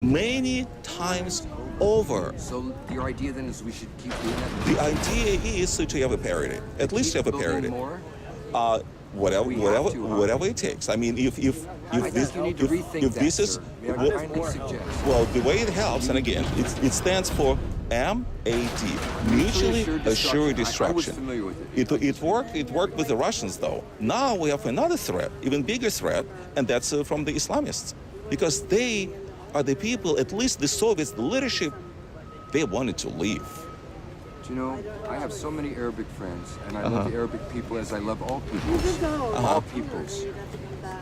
many times over. So your idea then is we should keep doing that? The idea is to have a parity, at least have a parity. More? Whatever it takes. I mean, if you need to rethink this that, is sir. May I kindly suggest? well, the way it helps, and again, it stands for MAD, mutually assured destruction. I was familiar with it. It worked with the Russians, though. Now we have another threat, even bigger threat, and that's from the Islamists, because they are the people, at least the Soviets, the leadership, they wanted to leave. You know, I have so many Arabic friends, and I love the Arabic people as I love all peoples, all peoples,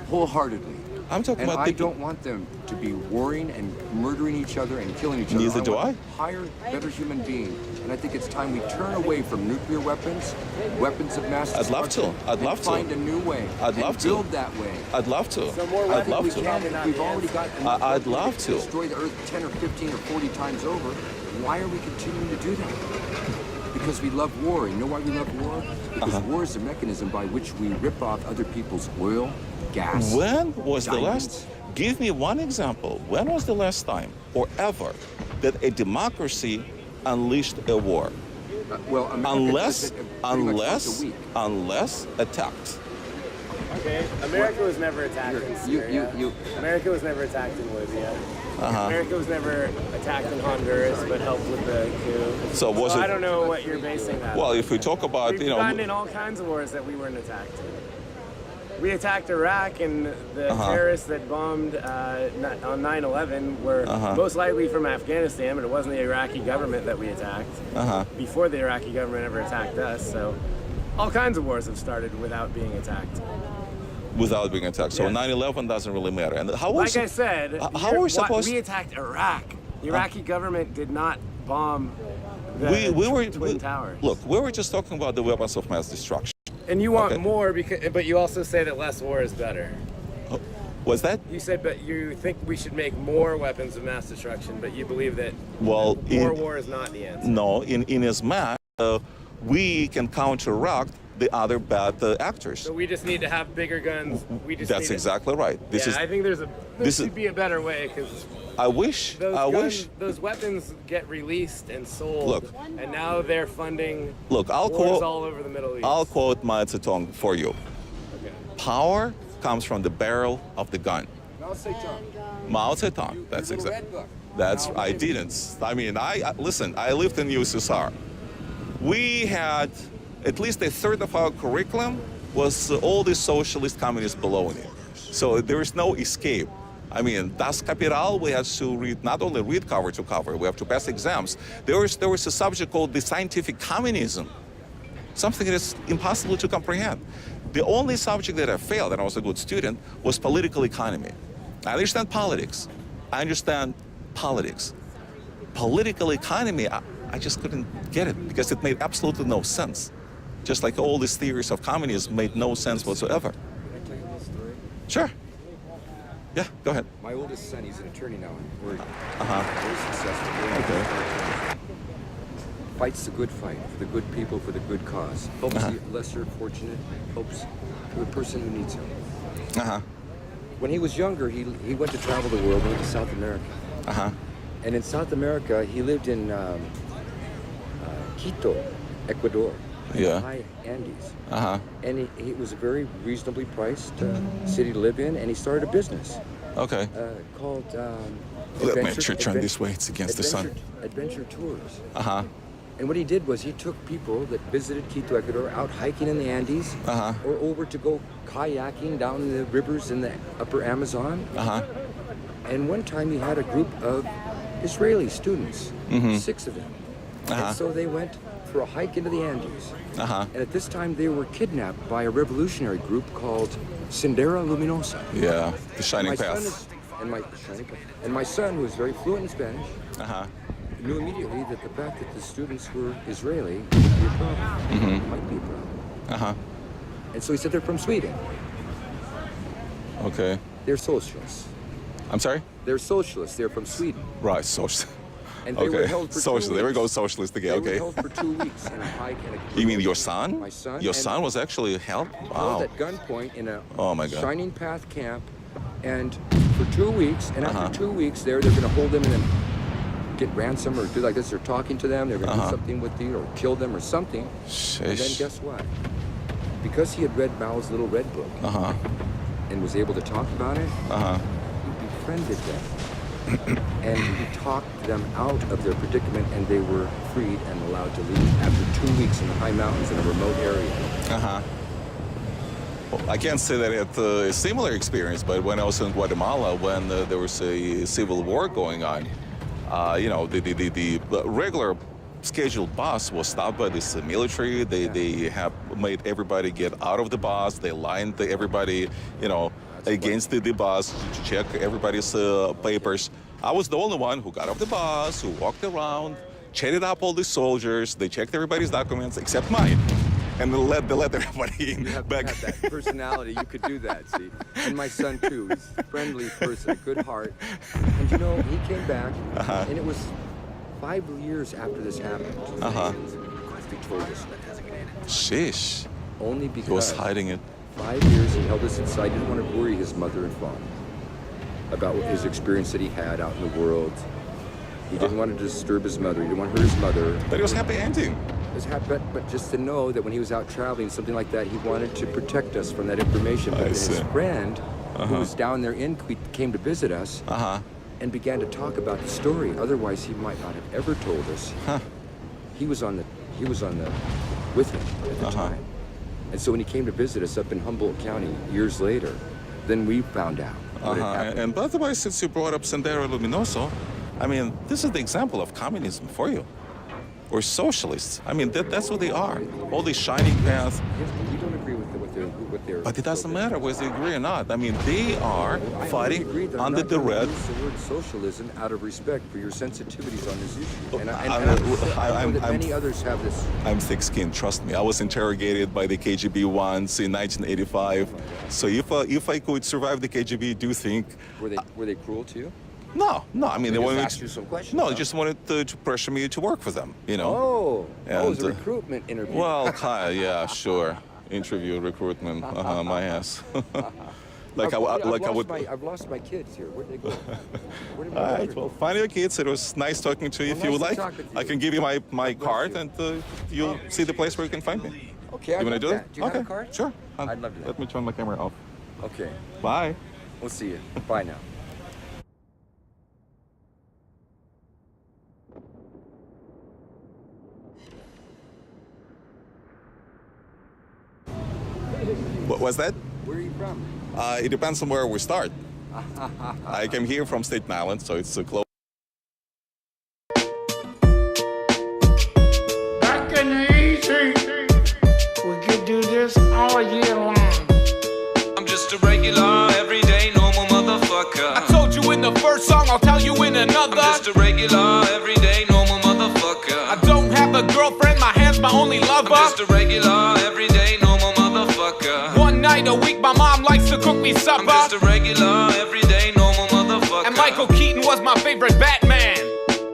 wholeheartedly. I'm talking about I don't want them to be warring and murdering each other and killing each other. Neither do I. Higher, better human being, and I think it's time we turn away from nuclear weapons, weapons of mass destruction. I'd love to. Find a new way. I'd love to. Build that way. I'd love to. I'd love to. We've already got. I'd love to destroy the Earth 10 or 15 or 40 times over. Why are we continuing to do that? Because we love war. You know why we love war? Because war is a mechanism by which we rip off other people's oil, gas, When was diamonds. the last? Give me one example. When was the last time, or ever, that a democracy unleashed a war? Well, America does Unless it pretty much once a week. attacked. Okay, America was never attacked in Syria. America was never attacked in Libya. America was never attacked in Honduras, but helped with the coup. So was it? I don't know what you're basing that Well, on. if we talk about, We've gotten in all kinds of wars that we weren't attacked in. We attacked Iraq, and the terrorists that bombed on 9/11 were most likely from Afghanistan, but it wasn't the Iraqi government that we attacked before the Iraqi government ever attacked us. So all kinds of wars have started without being attacked. Without being attacked. So Yes. 9/11 doesn't really matter. And how Like I said, how are we supposed? we attacked Iraq. The Iraqi government did not bomb the we were Twin Towers. Look, we were just talking about the weapons of mass destruction. And you want Okay. more, but you also say that less war is better. Was that? You said, but you think we should make more weapons of mass destruction, but you believe that Well, more war is not the answer. No, in as much we can counteract the other bad actors. So we just need to have bigger guns. We just That's need exactly right. I think there should be a better way, because I wish. those weapons get released and sold. Look. And now they're funding Look, I'll wars quote. all over the Middle East. I'll quote Mao Zedong for you. Okay. Power comes from the barrel of the gun. Mao Zedong. Mao Zedong. That's Your little exactly. red book. That's I didn't. I mean, listen. I lived in USSR. We had at least a third of our curriculum was all the socialist communist baloney. So there is no escape. I mean, Das Kapital, we had to read, not only read cover to cover, we have to pass exams. There was a subject called the scientific communism, something that is impossible to comprehend. The only subject that I failed, and I was a good student, was political economy. I understand politics. I understand politics. Political economy, I just couldn't get it because it made absolutely no sense. Just like all these theories of communism made no sense whatsoever. Can I tell you a little story? Sure. Yeah, go ahead. My oldest son, he's an attorney now. We're Uh-huh. very successful. Okay. Fights the good fight for the good people, for the good cause. Helps the lesser fortunate. Helps the person who needs him. Uh-huh. When he was younger, he went to travel the world, went to South America. Uh-huh. And in South America, he lived in Quito, Ecuador, in Yeah. the high Andes. Uh-huh. And he was a very reasonably priced city to live in, and he started a business Okay. called Let me turn this way. It's against the sun. Adventure Tours. Uh-huh. And what he did was he took people that visited Quito, Ecuador, out hiking in the Andes, or over to go kayaking down in the rivers in the upper Amazon. Uh-huh. And one time he had a group of Israeli students, 6 of them. And so they went for a hike into the Andes. Uh-huh. And at this time they were kidnapped by a revolutionary group called Sendera Luminosa. Yeah, the shining My son path. is- and my son, who was very fluent in Spanish, Uh-huh. knew immediately that the fact that the students were Israeli would be a problem. Might be a problem. Uh-huh. And so he said they're from Sweden. Okay. They're socialists. I'm sorry? They're socialists. They're from Sweden. Right, social. And they were Okay. held for 2 Social. There we weeks. go, socialist again. They Okay. were held for 2 weeks in a hike and a You mean your son? My son. Your and son was actually held? held Wow. at gunpoint in a Oh my God. Shining Path camp, and for 2 weeks, and after 2 weeks they're going to hold them and then get ransom or do like this. They're talking to them. They're going to do something with you or kill them or something. Sheesh. And then guess what? Because he had read Mao's little red book and was able to talk about it, he befriended them. And he talked them out of their predicament, and they were freed and allowed to leave after 2 weeks in the high mountains in a remote area. Well, I can't say that I had a similar experience, but when I was in Guatemala, when there was a civil war going on, you know, the regular scheduled bus was stopped by this military. They have made everybody get out of the bus. They lined everybody, you know, against the bus to check everybody's papers. I was the only one who got off the bus, who walked around, chatted up all the soldiers. They checked everybody's documents except mine. And they let everybody in. You have back. to have that personality. You could do that, see. And my son, too. He's a friendly person, a good heart. And, you know, he came back, and it was 5 years after this happened. He told us. Sheesh. Only because he was hiding it. 5 years he held us inside. He didn't want to worry his mother and father about his experience that he had out in the world. He didn't want to disturb his mother. He didn't want to hurt his mother. But it was happy ending. It was happy, but just to know that when he was out traveling, something like that, he wanted to protect us from that information. But his friend, who was down there in Crete, came to visit us and began to talk about the story. Otherwise, he might not have ever told us. He was on the with him at the time. And so when he came to visit us up in Humboldt County years later, then we found out what had happened. And by the way, since you brought up Sendero Luminoso, I mean, this is the example of communism for you. Or socialists. I mean, that's what they are. All these shining paths. Yes, but we don't agree with their... But it doesn't matter whether they agree or not. I mean, they are fighting under the red... use the word socialism out of respect for your sensitivities on this issue. And I know that many others have this... I'm thick-skinned, trust me. I was interrogated by the KGB once in 1985. So if I could survive the KGB, do you think... Were they cruel to you? No. I mean, they wanted asked you some questions. No, they just wanted to pressure me to work for them, you know. Oh, it was a recruitment interview. Well, yeah, sure. Interview, recruitment, my ass. I've lost my kids here. Where'd they go? Where did All right, well, find your kids. It was nice talking to you. If you would like, I can give you my card, and you'll see the place where you can find me. Okay, you want to do it? Do you have a card? Sure. I'd love to. Let me turn my camera off. Okay. Bye. We'll see you. Bye now. What was that? Where are you from? It depends on where we start. I came here from Staten Island, so it's close. Back in the easy, we could do this all year long. I'm just a regular, everyday, normal motherfucker. I told you in the first song, I'll tell you in another. I'm just a regular, everyday, normal motherfucker. I don't have a girlfriend, my hand's my only lover. I'm just a regular, everyday, normal motherfucker. One night a week, my mom likes to cook me supper. I'm just a regular, everyday, normal motherfucker. And Michael Keaton was my favorite Batman.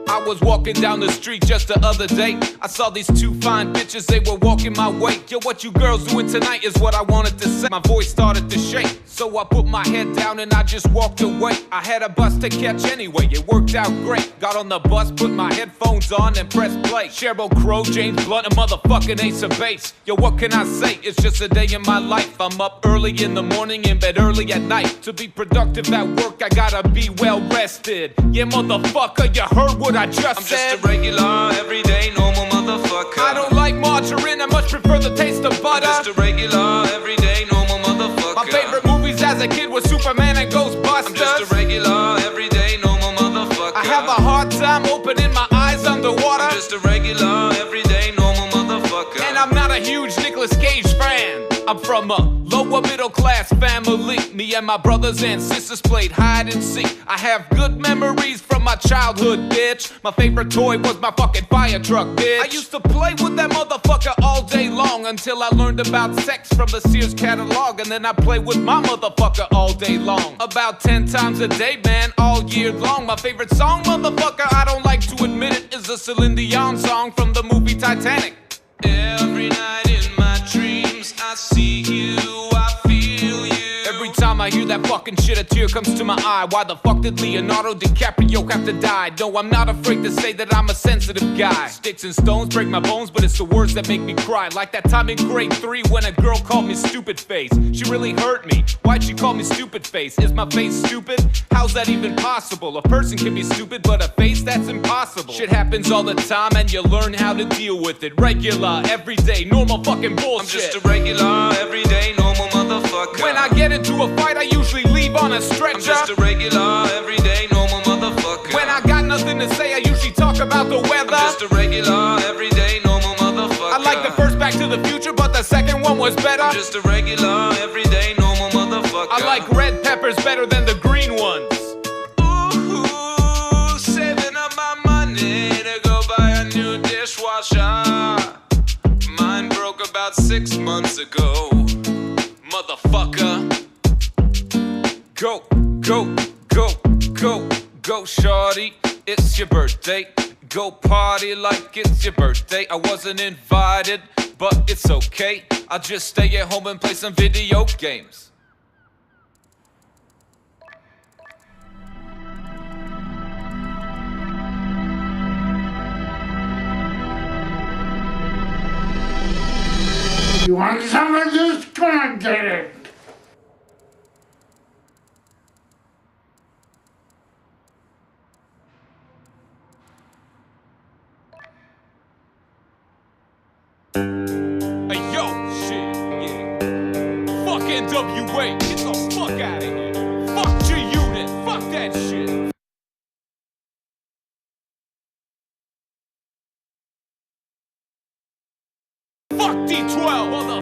I was walking down the street just the other day. I saw these two fine bitches, they were walking my way. Yo, what you girls doing tonight is what I wanted to say. My voice started to shake, so I put my head down and I just walked away. I had a bus to catch anyway, it worked out great. Got on the bus, put my headphones on and pressed play. Sheryl Crow, James Blunt, and motherfucking Ace of Base. Yo, what can I say? It's just a day in my life. I'm up early in the morning, in bed early at night. To be productive at work, I gotta be well rested. Yeah, motherfucker, you heard what I just I'm said. just a regular, everyday, normal motherfucker. I don't like margarine, I much prefer the taste of butter. I'm just a regular, everyday, normal motherfucker. My favorite movies as a kid were Superman and Ghostbusters. I'm just a regular, everyday, normal motherfucker. I have a hard time opening my eyes underwater. I'm just a regular, everyday, normal motherfucker. And I'm not a huge Nicolas Cage fan. I'm from a lower middle class family. Me and my brothers and sisters played hide and seek. I have good memories from my childhood, bitch. My favorite toy was my fucking fire truck, bitch. I used to play with that motherfucker all day long until I learned about sex from the Sears catalog. And then I play with my motherfucker all day long. About 10 times a day, man, all year long. My favorite song, motherfucker, I don't like to admit it, is a Celine Dion song from the movie Titanic. Every night in my dreams, I see you, I feel you. Every time I hear that fucking shit, a tear comes to my eye. Why the fuck did Leonardo DiCaprio have to die? No, I'm not afraid to say that I'm a sensitive guy. Sticks and stones break my bones, but it's the words that make me cry. Like that time in grade 3 when a girl called me stupid face. She really hurt me. Why'd she call me stupid face? Is my face stupid? How's that even possible? A person can be stupid, but a face, that's impossible. Shit happens all the time and you learn how to deal with it. Regular, everyday, normal fucking bullshit. I'm just a regular, everyday, normal motherfucker. When I get into a fight, I usually leave on a stretcher. I'm just a regular, everyday, normal motherfucker. When I got nothing to say, I usually talk about the weather. I'm just a regular, everyday, normal motherfucker. I like the first Back to the Future, but the second one was better. I'm just a regular, everyday, normal motherfucker. I like red peppers better than the green ones. Ooh, saving up my money to go buy a new dishwasher. Mine broke about 6 months ago. Motherfucker. Go, go, go, go, go, shorty. It's your birthday. Go party like it's your birthday. I wasn't invited, but it's okay. I'll just stay at home and play some video games. You want some of this? Come on, get it. Hey, yo, shit, yeah. Fuck NWA, get the fuck out of here. Fuck G-Unit, fuck that shit. Fuck D12, mother.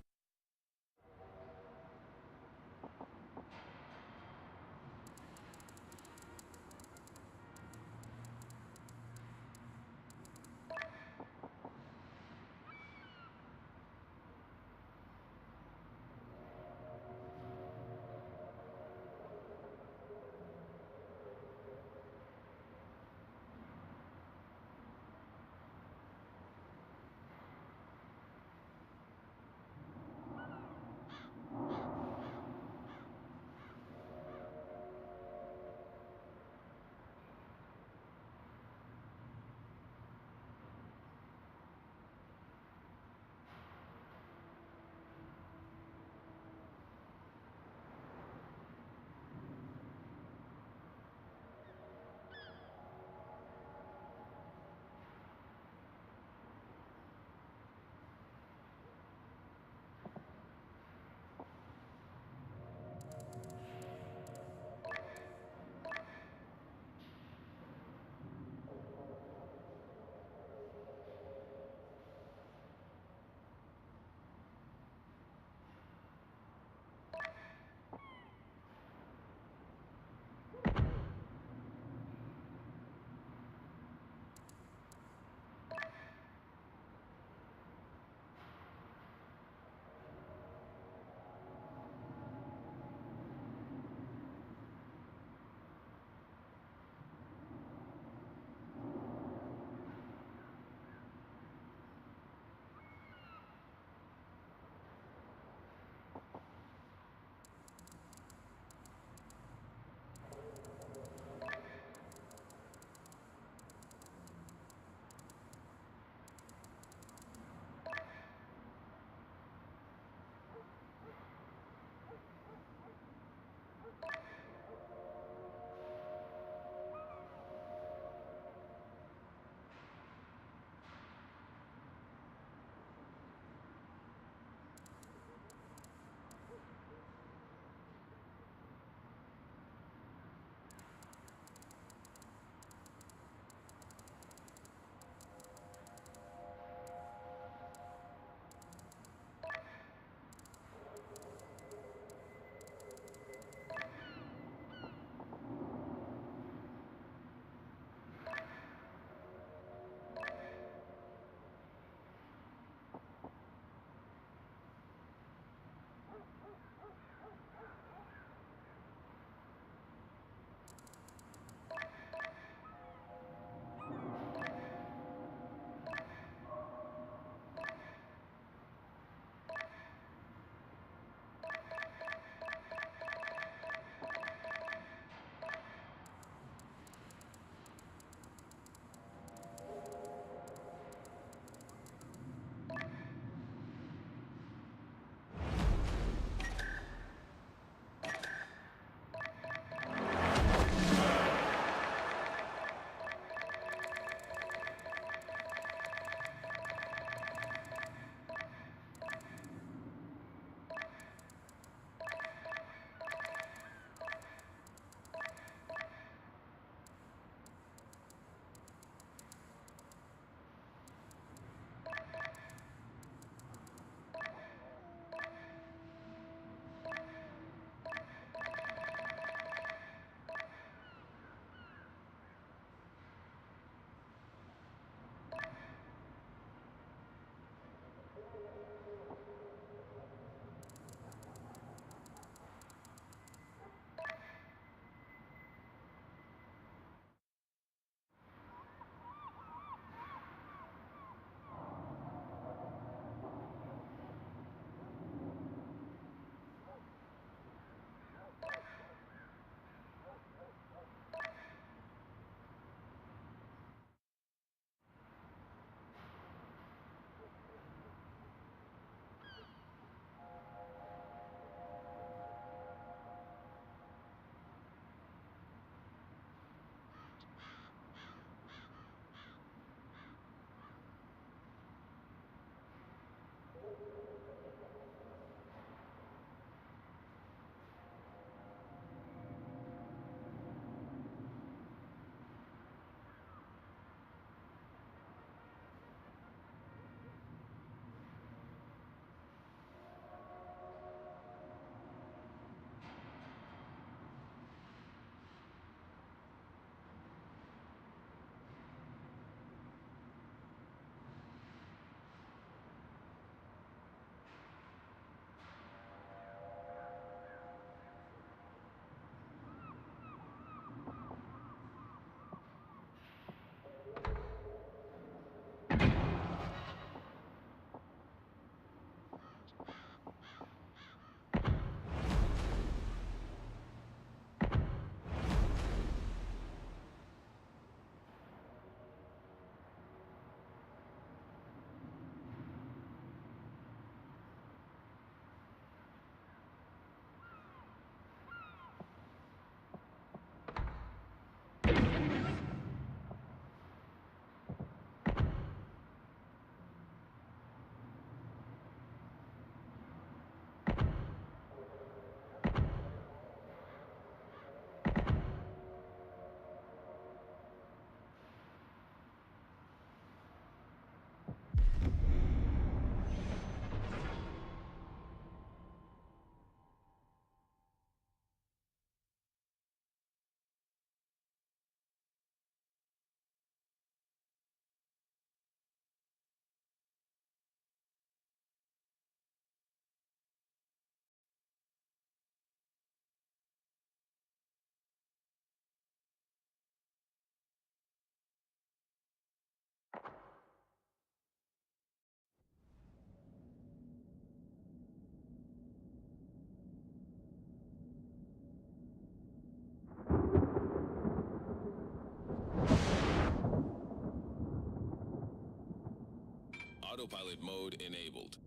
Autopilot mode enabled.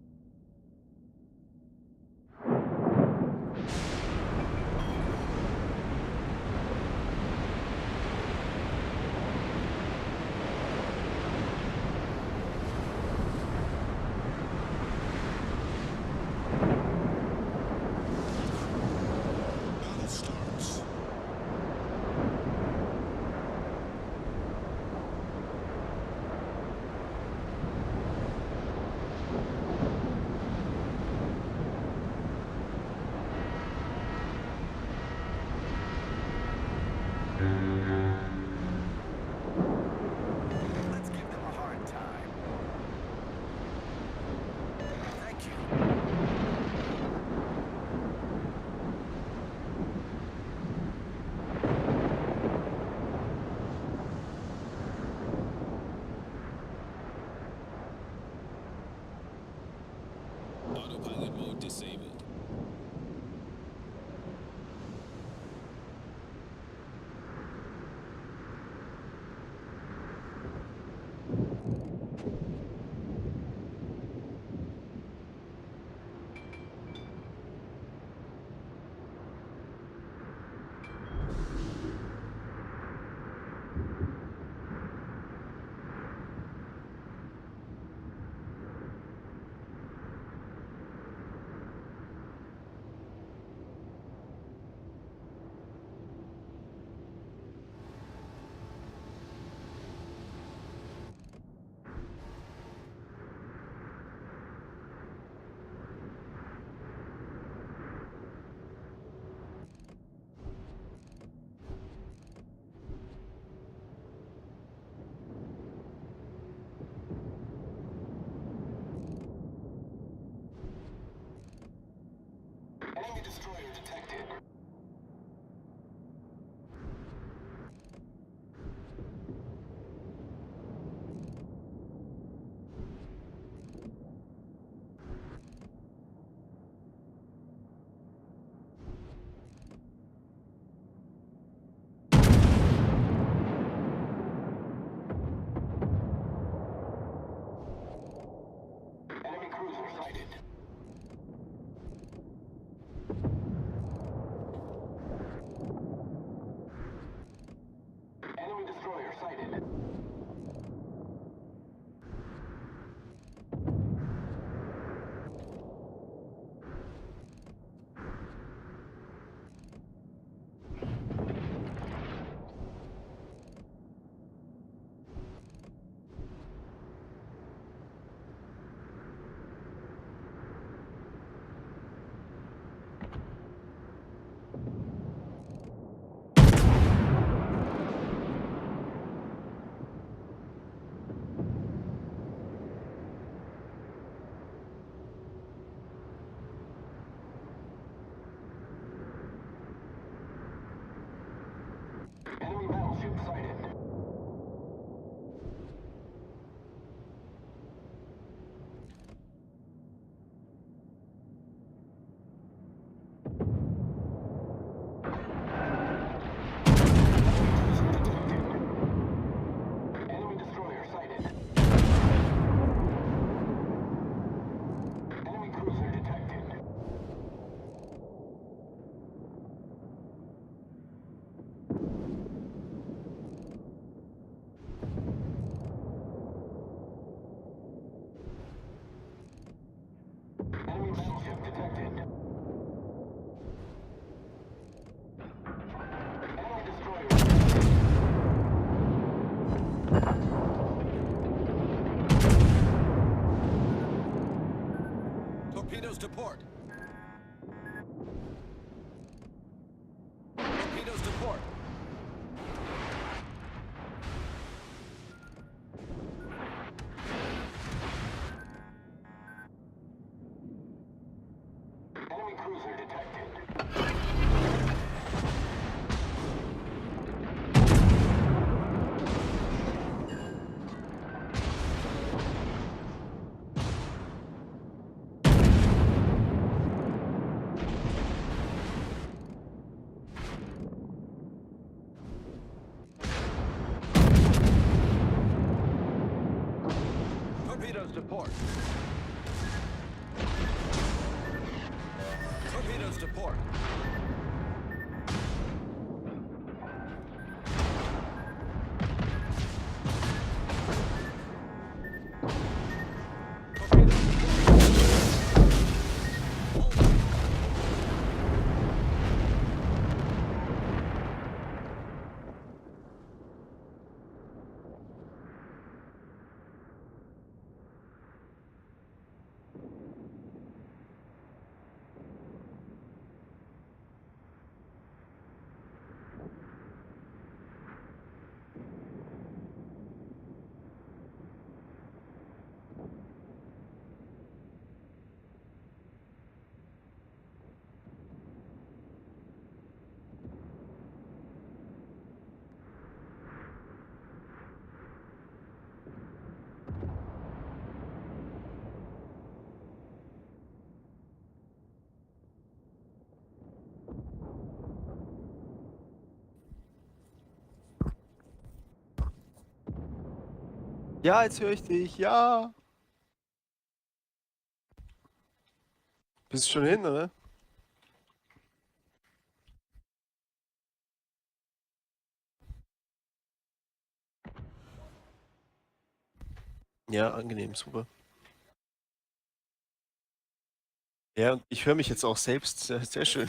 Battle starts. Let's give them a hard time. Thank you. Autopilot mode disabled. Enemy destroyer detected. Enemy cruiser sighted. Enemy destroyer sighted. Enemy battleship sighted. Enemy destroyer sighted. Enemy cruiser detected. Enemy battleship detected. Enemy destroyer detected. Torpedoes to port. Torpedoes to port. Enemy cruiser detected. to port. Torpedoes to port. Ja, jetzt höre ich dich. Ja. Bist du schon hin, oder? Ja, angenehm, super. Ja, und ich höre mich jetzt auch selbst. Sehr, sehr schön.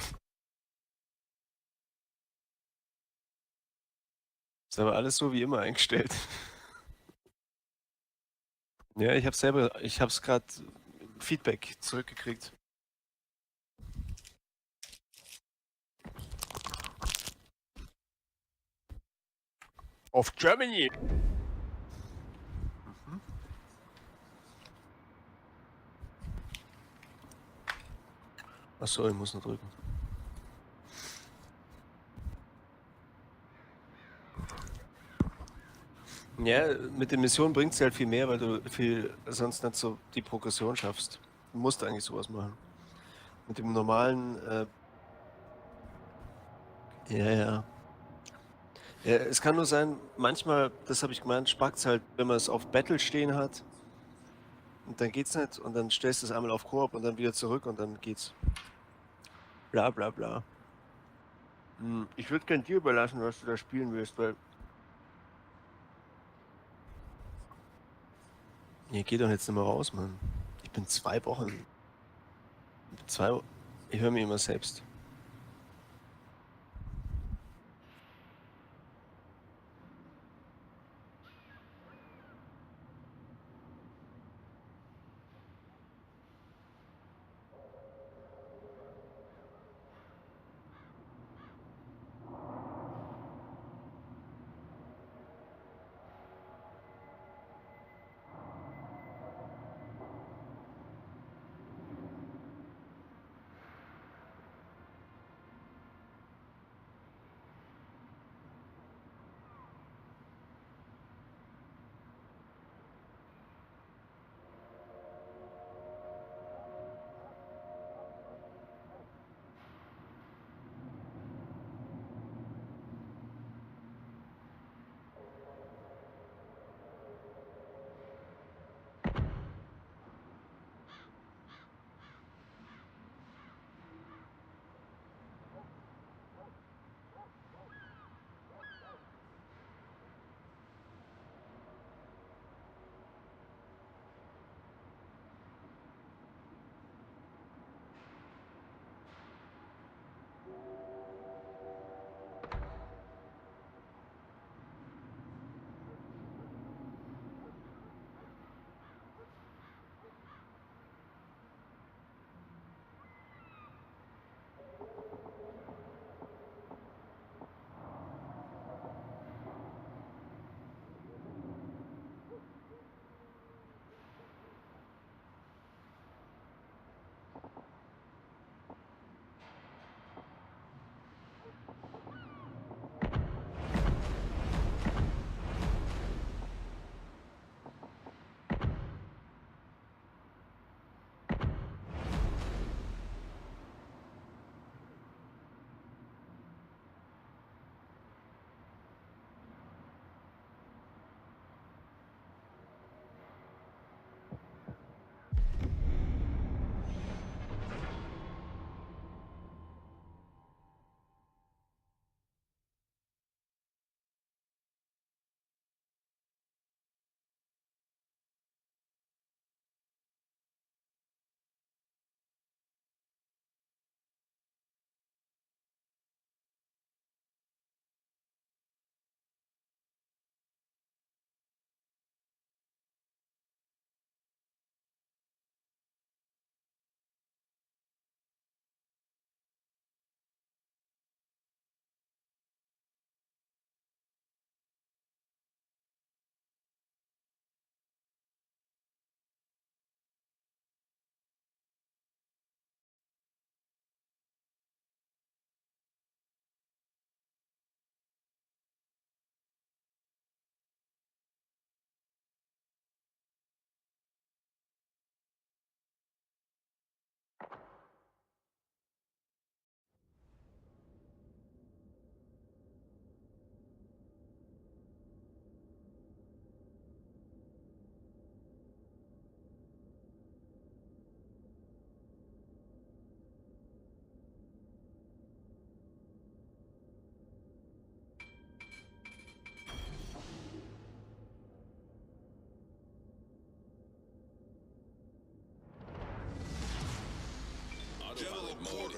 Ist aber alles so wie immer eingestellt. Ja, ich habe es gerade Feedback zurückgekriegt. Auf Germany. Achso, ich muss nur drücken. Ja, mit den Missionen bringt es halt viel mehr, weil du sonst nicht so die Progression schaffst. Du musst eigentlich sowas machen. Mit dem normalen, ja, ja. Ja, es kann nur sein, manchmal, das habe ich gemeint, spackt's halt, wenn man es auf Battle stehen hat und dann geht's nicht und dann stellst du es einmal auf Koop und dann wieder zurück und dann geht's. Bla bla bla. Ich würde gern dir überlassen, was du da spielen willst, weil. Ihr geht doch jetzt nicht mehr raus, Mann. Ich bin 2 Wochen. 2 Ich höre mich immer selbst.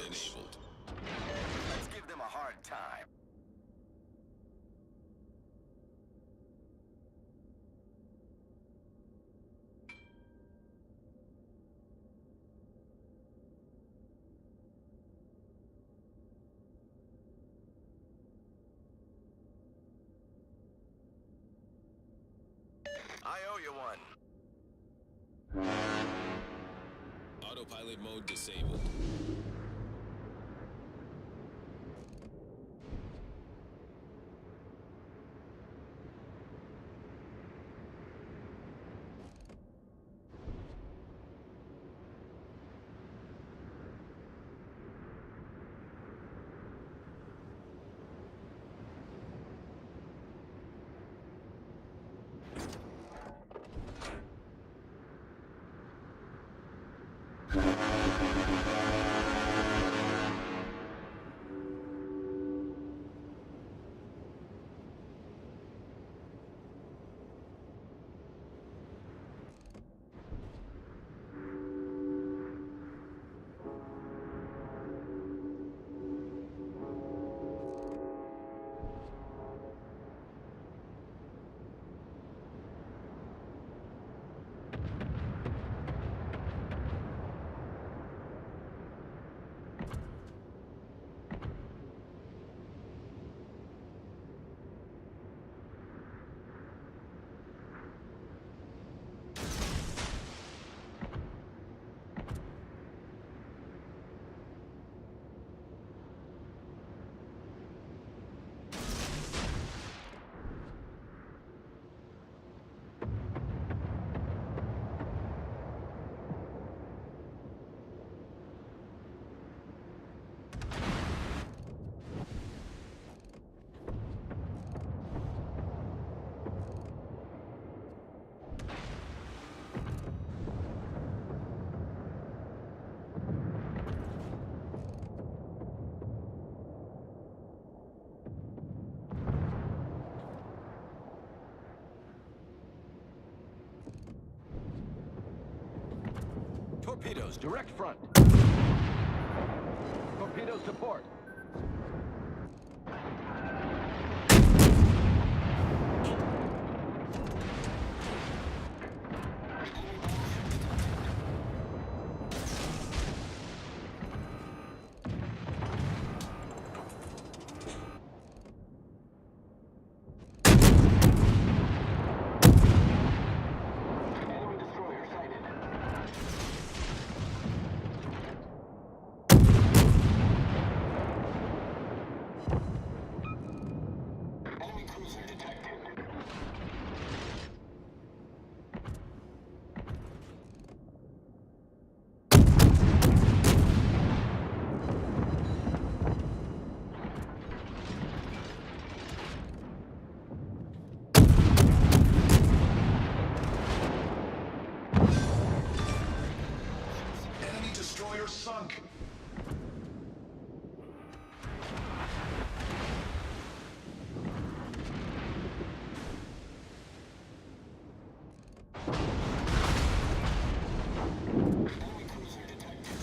enabled. Let's give them a hard time. I owe you one. Autopilot mode disabled. Torpedoes, direct front. Torpedoes to port. Enemy destroyer sighted. Enemy cruiser detected. Enemy destroyer sunk. Enemy cruiser detected.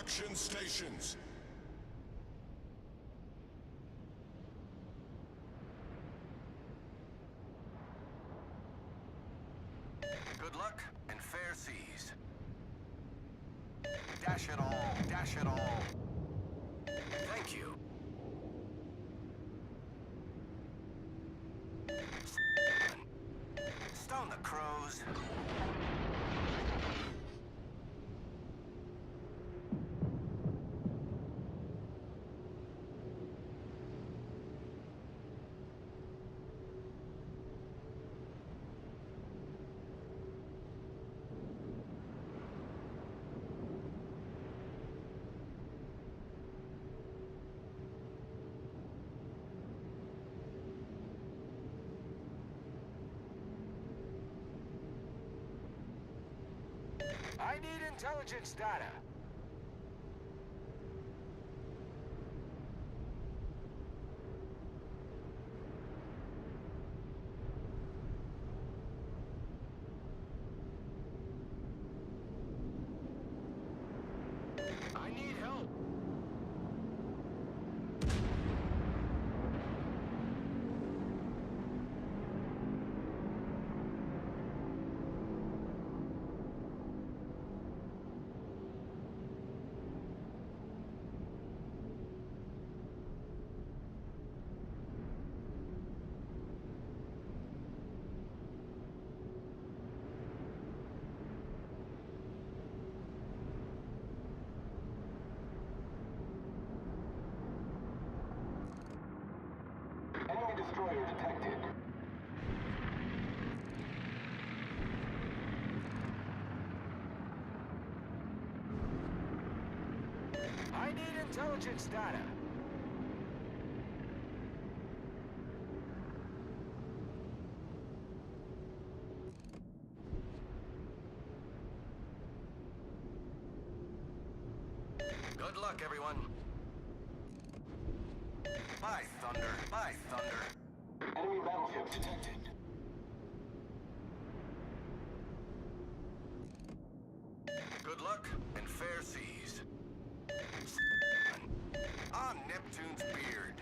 Action stations. Good luck and fair seas. Dash it all, dash it all. Thank you. Stone the crows. I need intelligence data. I need help. Enemy destroyer detected. I need intelligence data. Good luck, everyone. By thunder, by thunder. Enemy battleship detected. Good luck and fair seas. On Neptune's beard.